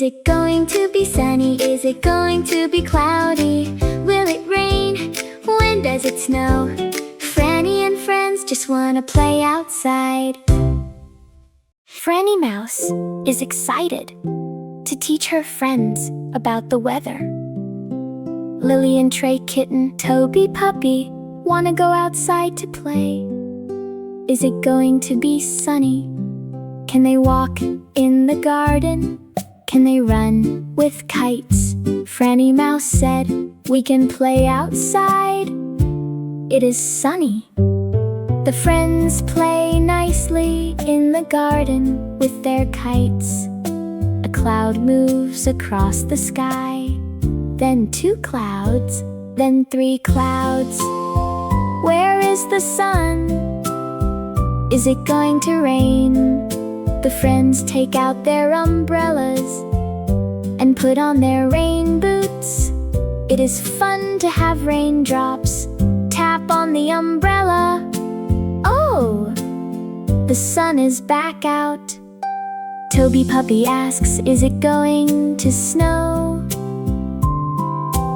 it going to be sunny? Is it going to be cloudy? Will it rain? When does it snow? Frannie and friends just wanna play outside. Frannie Mouse is excited to teach her friends about the weather. Lilly and Trey Kitten, Toby Puppy wanna go outside to play. Is it going to be sunny? Can they walk in the garden? Can they run with kites? Frannie Mouse said, we can play outside. It is sunny. The friends play nicely in the garden with their kites. A cloud moves across the sky, then 2 clouds, then 3 clouds. Where is the sun? Is it going to rain? The friends take out their umbrellas and put on their rain boots. It is fun to have raindrops tap on the umbrella. Oh, the sun is back out. Toby Puppy asks, is it going to snow?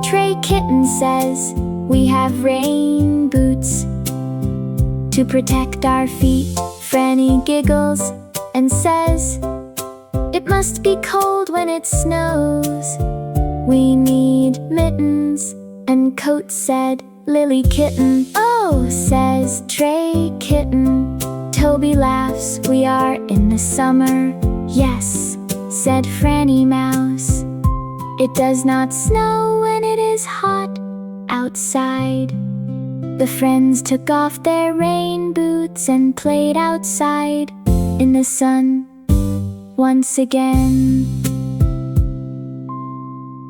Trey Kitten says, we have rain boots to protect our feet. Frannie giggles and says, it must be cold when it snows. We need mittens and coats, said Lilly Kitten. Oh, says Trey Kitten. Toby laughs, we are in the summer. Yes, said Frannie Mouse. It does not snow when it is hot outside. The friends took off their rain boots and played outside in the sun once again.